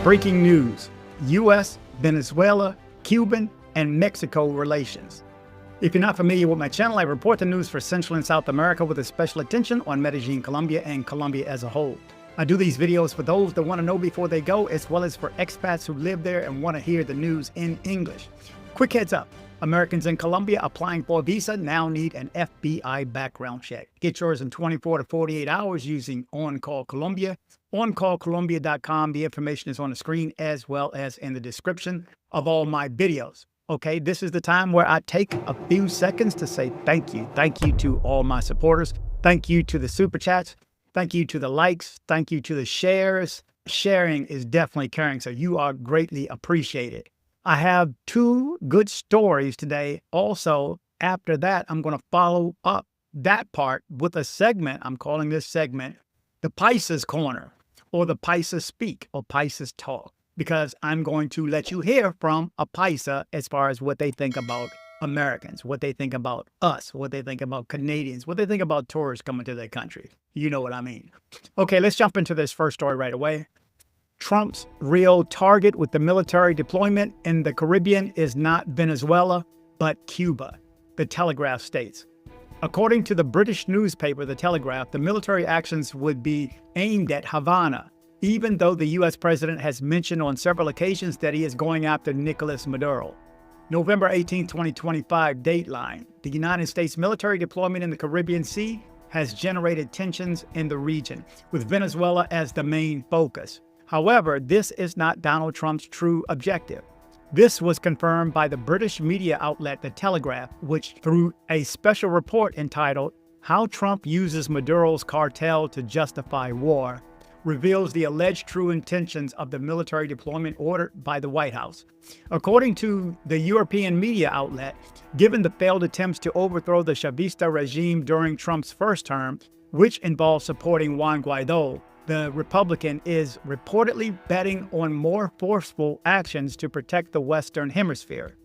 Breaking news: U.S., Venezuela, Cuban, and Mexico relations. If you're not familiar with my channel, I report the news for Central and South America with a special attention on Medellin, Colombia, and Colombia as a whole. I do these videos for those that want to know before they go, as well as for expats who live there and want to hear the news in English. Quick heads up: Americans in Colombia applying for a visa now need an FBI background check. Get yours in 24 to 48 hours using On Call Colombia. OnCallColombia.com. The information is on the screen as well as in the description of all my videos. Okay, this is the time where I take a few seconds to say thank you. Thank you to all my supporters. Thank you to the super chats. Thank you to the likes. Thank you to the shares. Sharing is definitely caring, so you are greatly appreciated. I have two good stories today. Also, after that, I'm going to follow up that part with a segment. I'm calling this segment the Paisas Corner, or the Paisas Speak, or Paisas Talk, because I'm going to let you hear from a Paisa as far as what they think about Americans, what they think about us, what they think about Canadians, what they think about tourists coming to their country. You know what I mean. Okay, let's jump into this first story right away. Trump's real target with the military deployment in the Caribbean is not Venezuela, but Cuba, the Telegraph states. According to the British newspaper, The Telegraph, the military actions would be aimed at Havana, even though the U.S. president has mentioned on several occasions that he is going after Nicolás Maduro. November 18, 2025, Dateline. The United States military deployment in the Caribbean Sea has generated tensions in the region, with Venezuela as the main focus. However, this is not Donald Trump's true objective. This was confirmed by the British media outlet The Telegraph, which, through a special report entitled "How Trump Uses Maduro's Cartel to Justify War," reveals the alleged true intentions of the military deployment ordered by the White House. According to the European media outlet, given the failed attempts to overthrow the Chavista regime during Trump's first term, which involved supporting Juan Guaido, the Republican is reportedly betting on more forceful actions to protect the Western Hemisphere.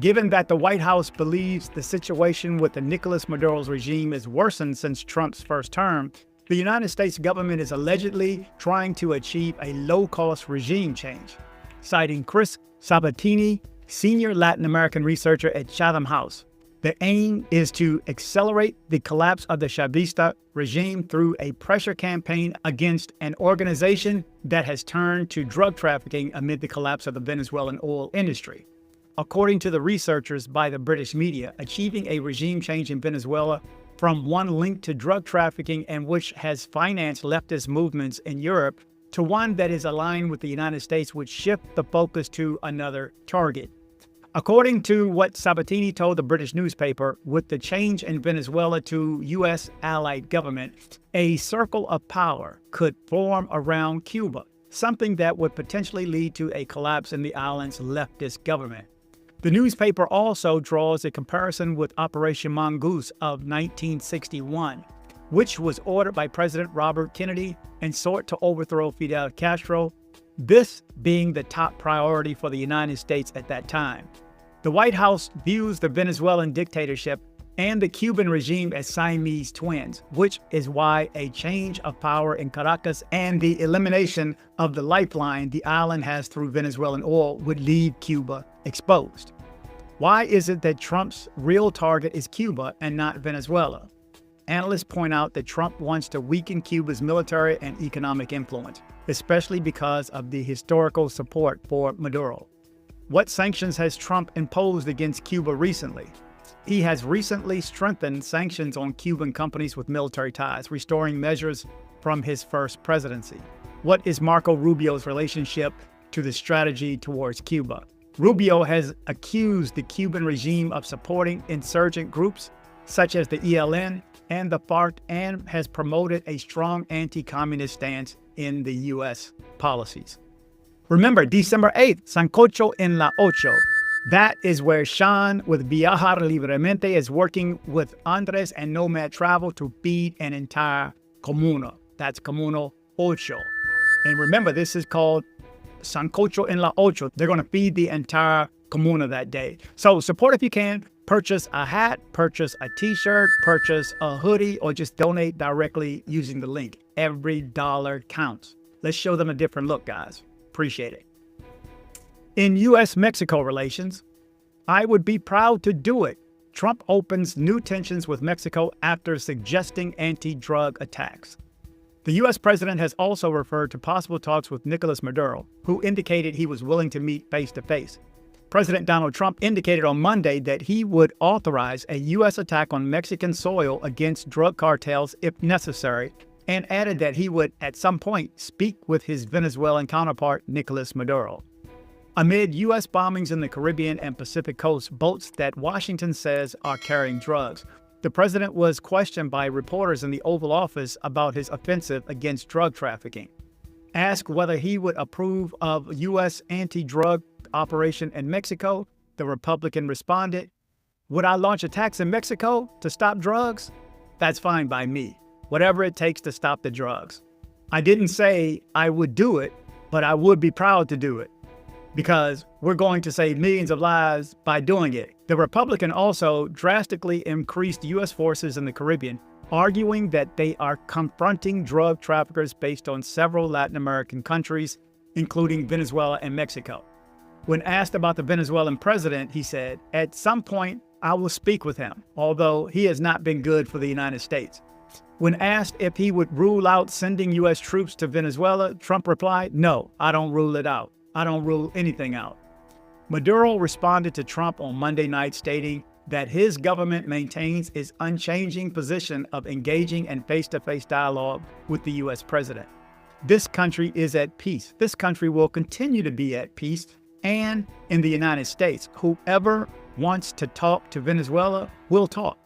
Given that the White House believes the situation with the Nicolás Maduro's regime is worsened since Trump's first term, the United States government is allegedly trying to achieve a low-cost regime change. Citing Chris Sabatini, senior Latin American researcher at Chatham House, the aim is to accelerate the collapse of the Chavista regime through a pressure campaign against an organization that has turned to drug trafficking amid the collapse of the Venezuelan oil industry. According to the researchers by the British media, achieving a regime change in Venezuela from one linked to drug trafficking and which has financed leftist movements in Europe to one that is aligned with the United States would shift the focus to another target. According to what Sabatini told the British newspaper, with the change in Venezuela to U.S. allied government, a circle of power could form around Cuba, something that would potentially lead to a collapse in the island's leftist government. The newspaper also draws a comparison with Operation Mongoose of 1961, which was ordered by President Robert Kennedy and sought to overthrow Fidel Castro, this being the top priority for the United States at that time. The White House views the Venezuelan dictatorship and the Cuban regime as Siamese twins, which is why a change of power in Caracas and the elimination of the lifeline the island has through Venezuelan oil would leave Cuba exposed. Why is it that Trump's real target is Cuba and not Venezuela? Analysts point out that Trump wants to weaken Cuba's military and economic influence, especially because of the historical support for Maduro. What sanctions has Trump imposed against Cuba recently? He has recently strengthened sanctions on Cuban companies with military ties, restoring measures from his first presidency. What is Marco Rubio's relationship to the strategy towards Cuba? Rubio has accused the Cuban regime of supporting insurgent groups such as the ELN and the FARC, and has promoted a strong anti-communist stance in the U.S. policies. Remember, December 8th, Sancocho en la Ocho. That is where Sean with Viajar Libremente is working with Andres and Nomad Travel to feed an entire comuna. That's Comuno Ocho. And remember, this is called Sancocho en la Ocho. They're going to feed the entire comuna that day. So support if you can. Purchase a hat, purchase a t-shirt, purchase a hoodie, or just donate directly using the link. Every dollar counts. Let's show them a different look, guys. Appreciate it. In U.S.-Mexico relations, I would be proud to do it. Trump opens new tensions with Mexico after suggesting anti-drug attacks. The U.S. president has also referred to possible talks with Nicolás Maduro, who indicated he was willing to meet face-to-face. President Donald Trump indicated on Monday that he would authorize a U.S. attack on Mexican soil against drug cartels if necessary, and added that he would, at some point, speak with his Venezuelan counterpart, Nicolás Maduro. Amid U.S. bombings in the Caribbean and Pacific coast, boats that Washington says are carrying drugs, the president was questioned by reporters in the Oval Office about his offensive against drug trafficking. Asked whether he would approve of U.S. anti-drug operation in Mexico, the Republican responded, "Would I launch attacks in Mexico to stop drugs? That's fine by me. Whatever it takes to stop the drugs. I didn't say I would do it, but I would be proud to do it, because we're going to save millions of lives by doing it." The Republican also drastically increased U.S. forces in the Caribbean, arguing that they are confronting drug traffickers based on several Latin American countries, including Venezuela and Mexico. When asked about the Venezuelan president, he said, "At some point, I will speak with him, although he has not been good for the United States." When asked if he would rule out sending U.S. troops to Venezuela, Trump replied, "No, I don't rule it out. I don't rule anything out." Maduro responded to Trump on Monday night, stating that his government maintains its unchanging position of engaging in face-to-face dialogue with the U.S. president. This country is at peace. This country will continue to be at peace. And in the United States, whoever wants to talk to Venezuela will talk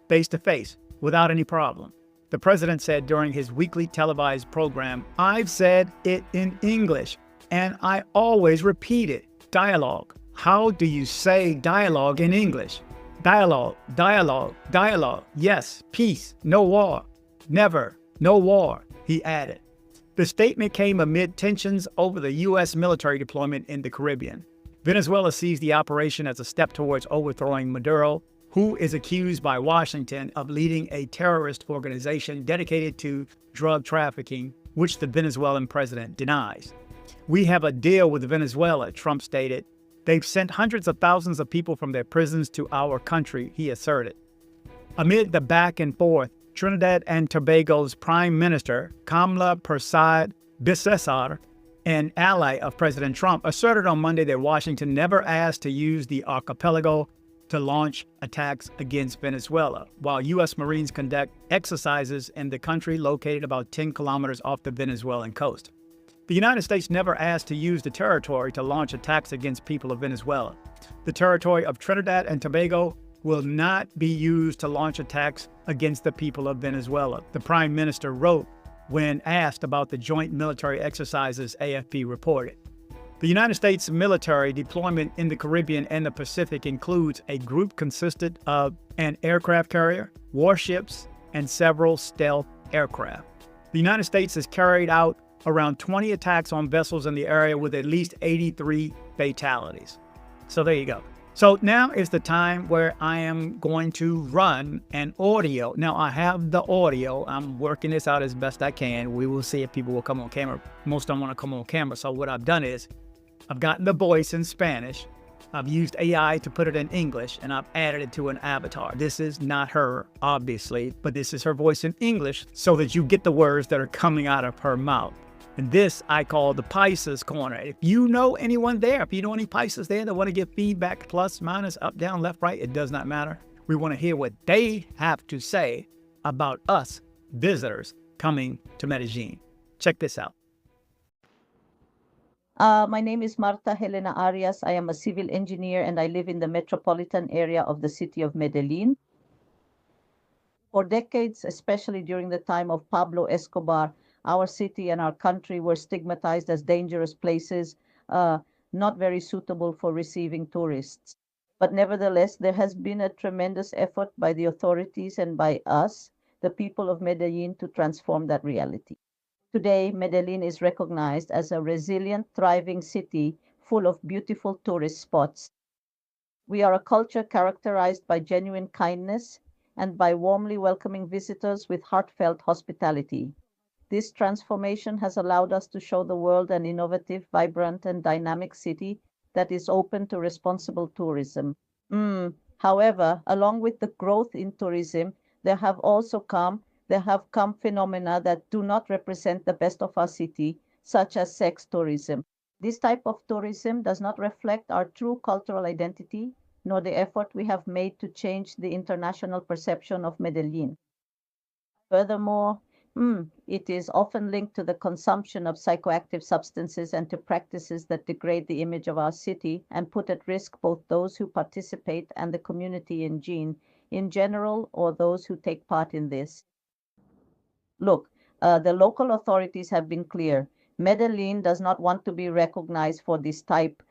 face-to-face without any problem. The president said during his weekly televised program, "I've said it in English, and I always repeat it. Dialogue. How do you say dialogue in English? Dialogue, dialogue, dialogue. Yes, peace, no war. Never, no war," he added. The statement came amid tensions over the U.S. military deployment in the Caribbean. Venezuela sees the operation as a step towards overthrowing Maduro, who is accused by Washington of leading a terrorist organization dedicated to drug trafficking, which the Venezuelan president denies. "We have a deal with Venezuela," Trump stated. "They've sent hundreds of thousands of people from their prisons to our country," he asserted. Amid the back and forth, Trinidad and Tobago's Prime Minister, Kamala Persad-Bissessar, an ally of President Trump, asserted on Monday that Washington never asked to use the archipelago to launch attacks against Venezuela, while U.S. Marines conduct exercises in the country located about 10 kilometers off the Venezuelan coast. The United States never asked to use the territory to launch attacks against people of Venezuela. The territory of Trinidad and Tobago will not be used to launch attacks against the people of Venezuela, the Prime Minister wrote when asked about the joint military exercises, AFP reported. The United States military deployment in the Caribbean and the Pacific includes a group consisted of an aircraft carrier, warships, and several stealth aircraft. The United States has carried out around 20 attacks on vessels in the area with at least 83 fatalities. So there you go. So now is the time where I am going to run an audio. Now I have the audio. I'm working this out as best I can. We will see if people will come on camera. Most don't want to come on camera. So what I've done is I've gotten the voice in Spanish. I've used AI to put it in English, and I've added it to an avatar. This is not her, obviously, but this is her voice in English so that you get the words that are coming out of her mouth. And this I call the Pisces Corner. If you know anyone there, if you know any Pisces there that want to give feedback, plus, minus, up, down, left, right, it does not matter. We want to hear what they have to say about us visitors coming to Medellin. Check this out. My name is Marta Helena Arias. I am a civil engineer and I live in the metropolitan area of the city of Medellin. For decades, especially during the time of Pablo Escobar, our city and our country were stigmatized as dangerous places, not very suitable for receiving tourists. But nevertheless, there has been a tremendous effort by the authorities and by us, the people of Medellin, to transform that reality. Today, Medellin is recognized as a resilient, thriving city full of beautiful tourist spots. We are a culture characterized by genuine kindness and by warmly welcoming visitors with heartfelt hospitality. This transformation has allowed us to show the world an innovative, vibrant, and dynamic city that is open to responsible tourism. However, along with the growth in tourism, there have come phenomena that do not represent the best of our city, such as sex tourism. This type of tourism does not reflect our true cultural identity, nor the effort we have made to change the international perception of Medellin. Furthermore, it is often linked to the consumption of psychoactive substances and to practices that degrade the image of our city and put at risk both those who participate and the community in general, or those who take part in this. Look, the local authorities have been clear. Medellin does not want to be recognized for this type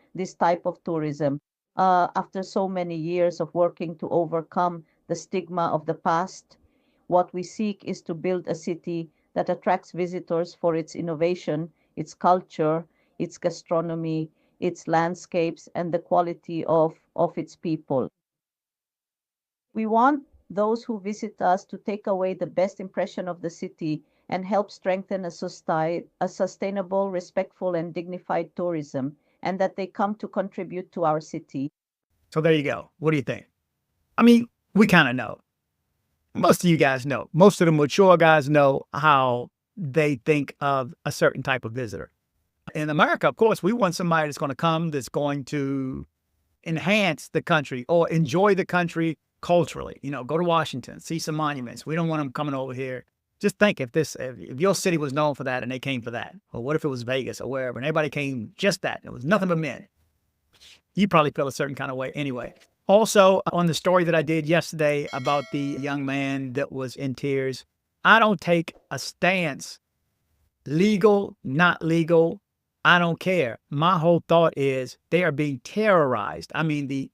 of tourism. After so many years of working to overcome the stigma of the past, what we seek is to build a city that attracts visitors for its innovation, its culture, its gastronomy, its landscapes, and the quality of its people. We want those who visit us to take away the best impression of the city and help strengthen a sustainable, respectful, and dignified tourism, and that they come to contribute to our city. So there you go. What do you think? I mean, we kind of know. Most of you guys know. Most of the mature guys know how they think of a certain type of visitor. In America, of course, we want somebody that's going to come, that's going to enhance the country or enjoy the country culturally. You know, go to Washington, see some monuments. We don't want them coming over here. Just think if your city was known for that and they came for that, or what if it was Vegas or wherever and everybody came just that? It was nothing but men. You probably feel a certain kind of way anyway. Also, on the story that I did yesterday about the young man that was in tears, I don't take a stance, legal, not legal. I don't care. My whole thought is they are being terrorized. I mean,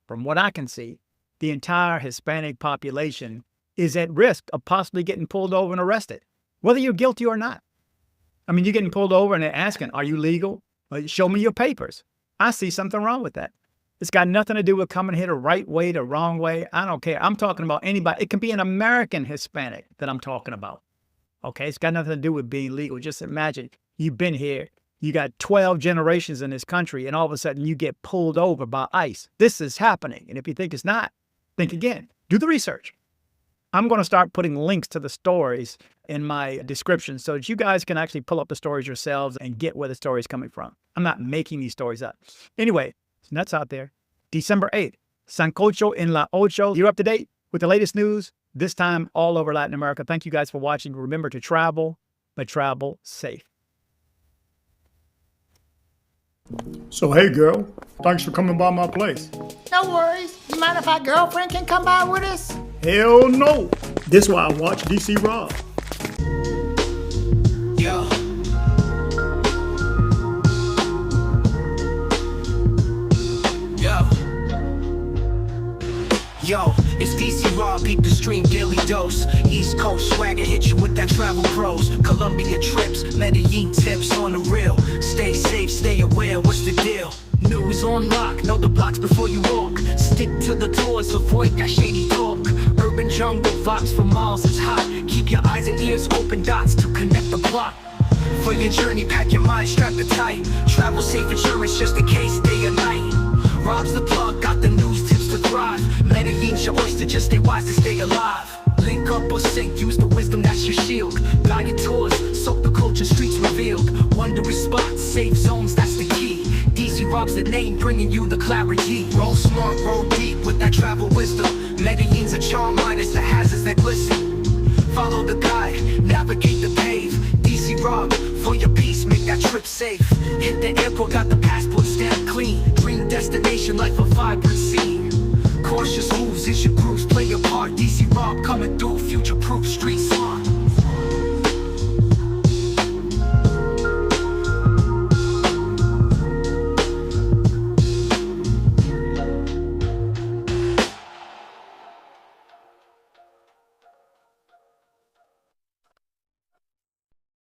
from what I can see, the entire Hispanic population is at risk of possibly getting pulled over and arrested, whether you're guilty or not. I mean, you're getting pulled over and they're asking, are you legal? Well, show me your papers. I see something wrong with that. It's got nothing to do with coming here the right way, the wrong way. I don't care. I'm talking about anybody. It can be an American Hispanic that I'm talking about. Okay, it's got nothing to do with being legal. Just imagine you've been here. You got 12 generations in this country, and all of a sudden you get pulled over by ICE. This is happening. And if you think it's not, think again. Do the research. I'm going to start putting links to the stories in my description so that you guys can actually pull up the stories yourselves and get where the story is coming from. I'm not making these stories up. Anyway, it's nuts out there. December 8th, Sancocho en la Ocho. You're up to date with the latest news, this time all over Latin America. Thank you guys for watching. Remember to travel, but travel safe. So, hey, girl, thanks for coming by my place. No worries. You mind if our girlfriend can come by with us? Hell no. This is why I watch dcbornrob. Yo. Yo, it's dcbornrob, beat the stream, daily dose. East Coast swagger, hit you with that travel pros. Colombia trips, Medellin tips on the real. Stay safe, stay aware, what's the deal? News on lock, know the blocks before you walk. Stick to the tours, avoid that shady talk. Urban jungle vibes for miles, it's hot. Keep your eyes and ears open, dots to connect the plot. For your journey, pack your mind, strap it tight. Travel safe insurance just in case, day or night. Rob's the plug, got the news tips to thrive. Medellin's your oyster, just stay wise to stay alive. Link up or sink, use the wisdom that's your shield. Buy your tours, soak the culture, streets revealed. Wondrous spots, safe zones, that's the key. dcbornrob's the name, bringing you the clarity. Roll smart, roll deep with that travel wisdom. Medellin's a charm line, it's the hazards that glisten. Follow the guide, navigate the pave. dcbornrob, for your peace, make that trip safe. Hit the airport, got the passport stamp clean. Dream destination, life a vibrant scene. Cautious moves is your grooves, play your part. dcbornrob coming through, future-proof street smart.